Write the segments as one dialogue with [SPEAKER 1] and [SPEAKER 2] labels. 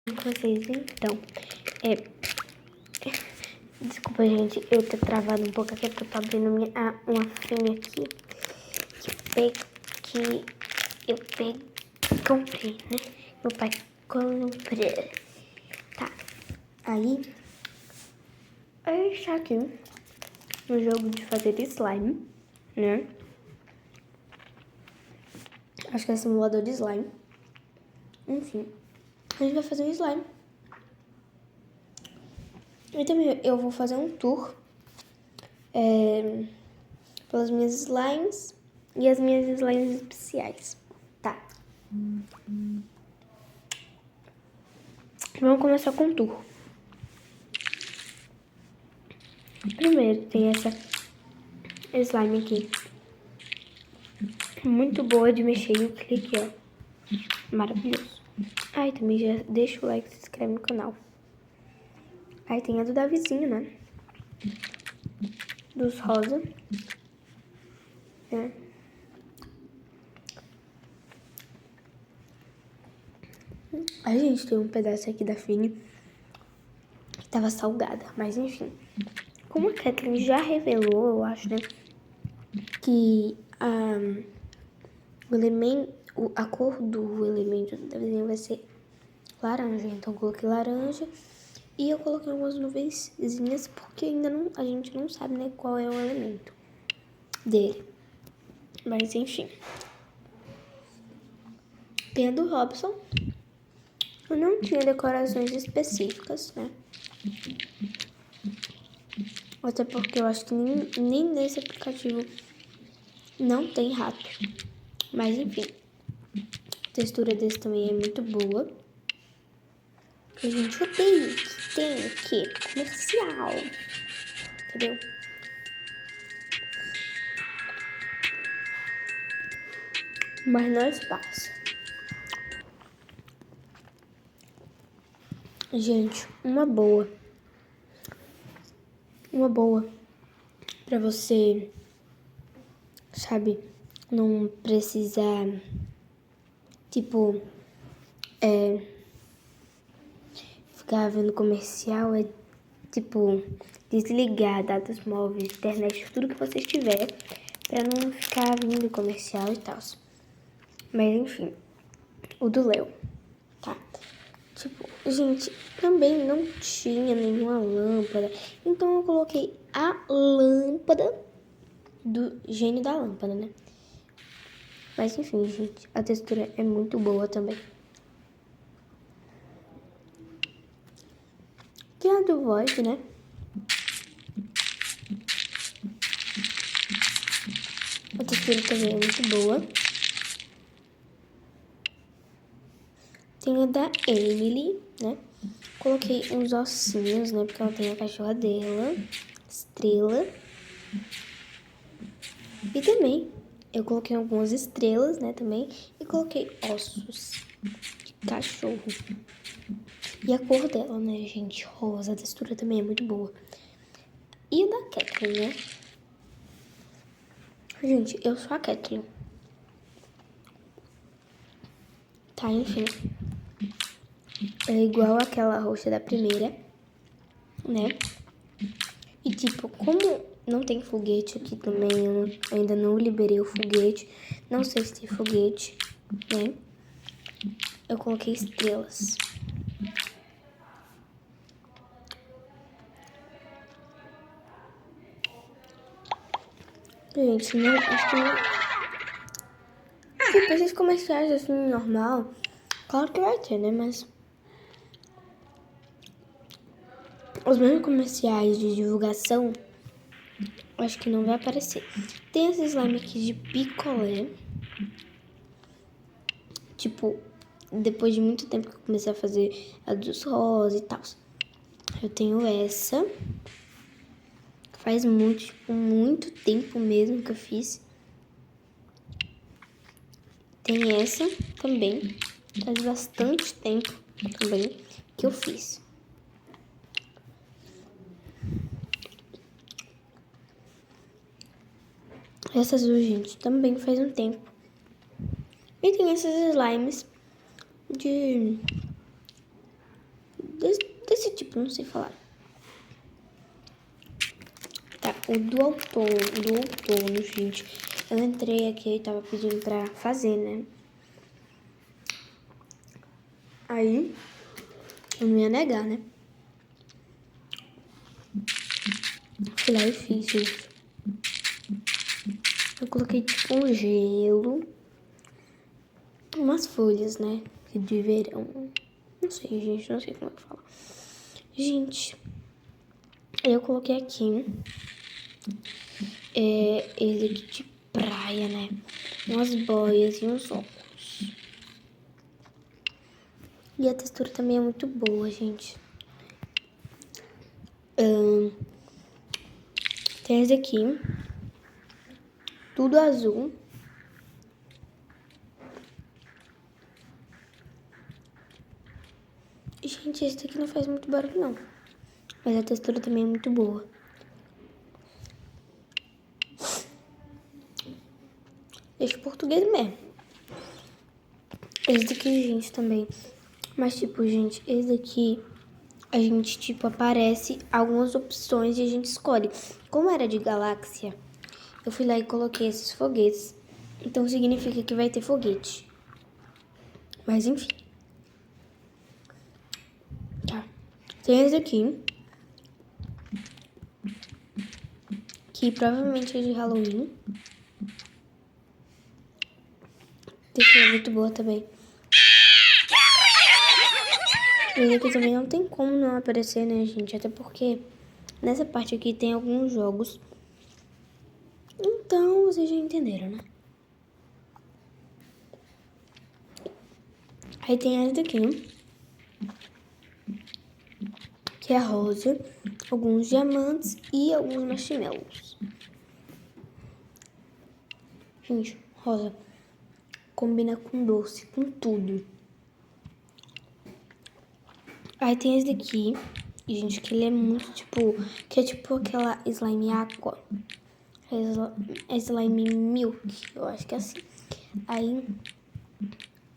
[SPEAKER 1] Com vocês, então, desculpa, gente, eu tô travado um pouco aqui, porque eu tô abrindo uma frinha aqui, que eu comprei, né, meu pai comprou, tá, aí está aqui no jogo de fazer slime, né, acho que é simulador de slime, enfim, a gente vai fazer um slime. E também eu vou fazer um tour pelas minhas slimes e as minhas slimes especiais, tá? Vamos começar com o tour. Primeiro tem essa slime aqui, muito boa de mexer e o clique, ó, maravilhoso. Aí também já deixa o like, se inscreve no canal. Aí tem a do Davizinho, né? Dos rosa. A gente tem um pedaço aqui da Fini que tava salgada, mas enfim. Como a Kathleen já revelou, eu acho, né? Que a cor do elemento do Davizinho vai ser laranja. Então eu coloquei laranja. E eu coloquei algumas nuvenzinhas porque ainda a gente não sabe, né, qual é o elemento dele. Mas enfim. Tem a do Robson. Eu não tinha decorações específicas, né? Até porque eu acho que nem nesse aplicativo não tem rato. Mas enfim. A textura desse também é muito boa. A gente odeia que tem aqui comercial. Entendeu? Mas nós passa. Gente, uma boa pra você, sabe, não precisar, tipo, ficar vendo comercial, tipo, desligar dados móveis, internet, tudo que você tiver, pra não ficar vindo comercial e tal. Mas enfim, o do Léo, tá? Tipo, gente, também não tinha nenhuma lâmpada, então eu coloquei a lâmpada do gênio da lâmpada, né? Mas enfim, gente, a textura é muito boa também. Tem a do Void, né? A textura também é muito boa. Tem a da Emily, né? Coloquei uns ossinhos, né? Porque ela tem a cachorra dela, Estrela. E também eu coloquei algumas estrelas, né? Também. E coloquei ossos de cachorro. E a cor dela, né, gente? Rosa. A textura também é muito boa. E a da Kathleen, né? Gente, eu sou a Kathleen. Tá, enfim. É igual aquela roxa da primeira, né? E tipo, como não tem foguete aqui também, eu ainda não liberei o foguete. Não sei se tem foguete, né? Eu coloquei estrelas. Gente, não, acho que não. Tipo, esses comerciais assim, normal. Claro que vai ter, né? Mas os mesmos comerciais de divulgação, acho que não vai aparecer. Tem esse slime aqui de picolé. Tipo, depois de muito tempo que eu comecei a fazer a dos rosa e tal. Eu tenho essa. Faz muito, tipo, muito tempo mesmo que eu fiz. Tem essa também. Faz bastante tempo também que eu fiz. Essas duas, gente, também faz um tempo. E tem esses slimes de Desse tipo, não sei falar. Tá, o do outono, gente. Eu entrei aqui e tava pedindo pra fazer, né? Aí, eu não ia negar, né? Fui lá e fiz, gente. Eu coloquei tipo um gelo, umas folhas, né? De verão. Não sei, gente, não sei como é que fala. Gente, eu coloquei aqui esse aqui de praia, né? Umas boias e uns óculos. E a textura também é muito boa, gente. Tem esse aqui, tudo azul. Gente, esse daqui não faz muito barulho, não. Mas a textura também é muito boa. Deixa o português mesmo. Esse daqui, gente, também. Mas, tipo, gente, esse daqui, a gente, tipo, aparece algumas opções e a gente escolhe. Como era de galáxia, eu fui lá e coloquei esses foguetes. Então, significa que vai ter foguete. Mas, enfim. Tá. Tem esse aqui. Que provavelmente é de Halloween. Textura é muito boa também. Esse aqui também não tem como não aparecer, né, gente? Até porque nessa parte aqui tem alguns jogos. Então, vocês já entenderam, né? Aí tem essa daqui, que é rosa, alguns diamantes e alguns marshmallows. Gente, rosa combina com doce, com tudo. Aí tem esse daqui, gente, que ele é muito tipo, que é tipo aquela slime aqua. É slime milk, eu acho que é assim. Aí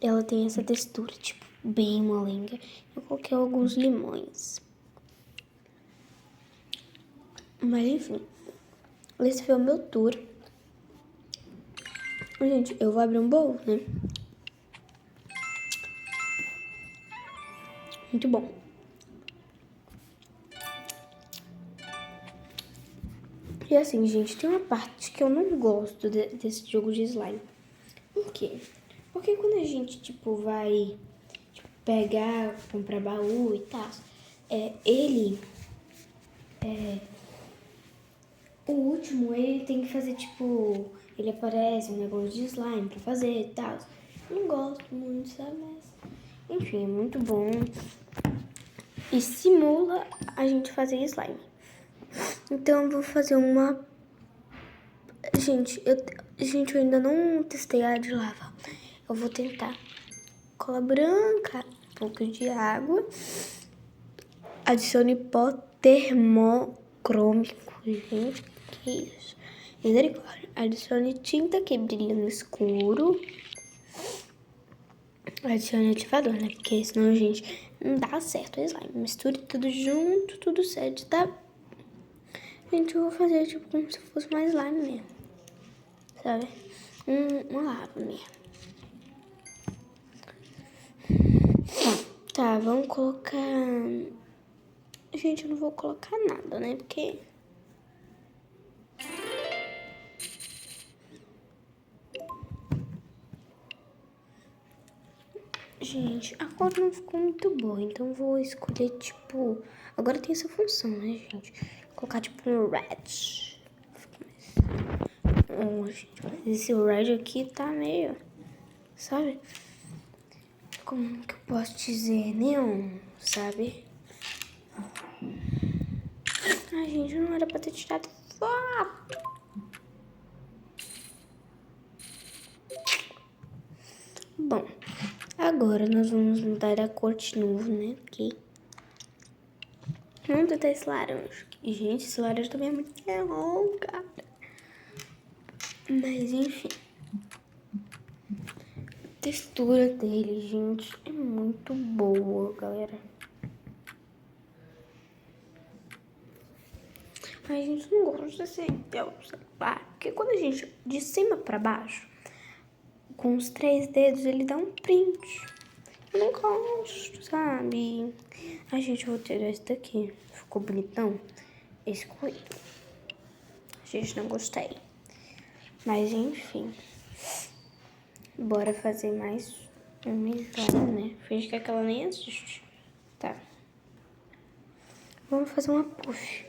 [SPEAKER 1] ela tem essa textura, tipo, bem molenga. Eu coloquei alguns limões. Mas enfim, esse foi o meu tour. Gente, eu vou abrir um bowl, né? Muito bom. E assim, gente, tem uma parte que eu não gosto desse jogo de slime. Por quê? Porque quando a gente, tipo, vai pegar, comprar baú e tal, o último, ele tem que fazer, tipo, ele aparece um negócio de slime pra fazer e tal. Não gosto muito, sabe? Mas, enfim, é muito bom. E simula a gente fazer slime. Então, eu vou fazer uma... Gente, eu ainda não testei a de lava. Eu vou tentar. Cola branca, um pouco de água. Adicione pó termocrômico. Gente, que isso? Misericórdia. Adicione tinta que brilha no escuro. Adicione ativador, né? Porque senão, gente, não dá certo o slime. Misture tudo junto, tudo certo, tá? Gente, eu vou fazer tipo como se fosse mais slime mesmo. Sabe? Uma lava mesmo. Tá, vamos colocar... Gente, eu não vou colocar nada, né? Porque... Gente, a cor não ficou muito boa, então eu vou escolher, tipo... Agora tem essa função, né, gente? Colocar, tipo, um red. Gente, mas esse red aqui tá meio... Sabe? Como que eu posso dizer? Neon, sabe? Ai, gente, não era pra ter tirado foto. Bom, agora nós vamos mudar a cor de novo, né? Ok. Vamos tentar esse laranja. E, gente, esse laranja também é muito bom, cara. Mas, enfim. A textura dele, gente, é muito boa, galera. Mas a gente não gosta desse celular. Porque quando a gente, de cima pra baixo, com os 3 dedos, ele dá um print. Eu não gosto, sabe? A gente, vou tirar esse daqui. Ficou bonitão? Excluí. Gente, não gostei. Mas, enfim. Bora fazer mais um slime, né? Finge que aquela nem existe. Tá. Vamos fazer uma puff.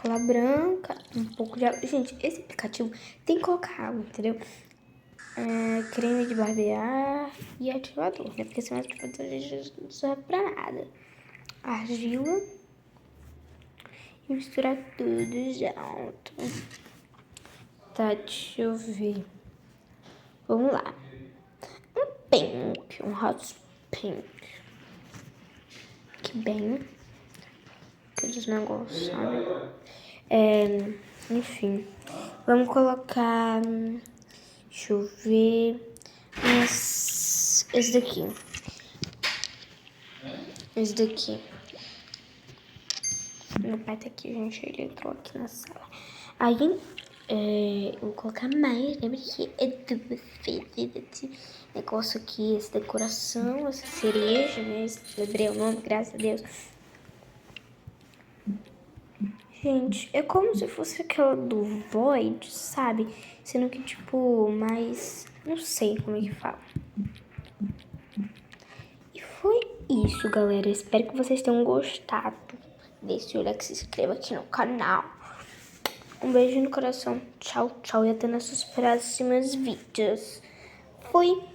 [SPEAKER 1] Cola branca, um pouco de água. Gente, esse aplicativo tem que colocar água, entendeu? Creme de barbear e ativador, né? Porque sem ativador a gente não serve pra nada. Argila. E misturar tudo junto. Tá, deixa eu ver. Vamos lá. Um pink, um hot pink. Que bem. Aqueles negócios, sabe? Enfim. Vamos colocar... Deixa eu ver... Esse daqui. Esse daqui. Meu pai tá aqui, gente. Ele entrou aqui na sala. Aí, eu vou colocar mais, né? Porque é tudo feito esse negócio aqui, essa decoração, essa cereja, né? Lembrei o nome, graças a Deus. Gente, é como se fosse aquela do Void, sabe? Sendo que, tipo, mais... Não sei como é que fala. E foi isso, galera. Espero que vocês tenham gostado. Deixe o like, se inscreva aqui no canal. Um beijo no coração. Tchau, tchau. E até nossos próximos vídeos. Fui!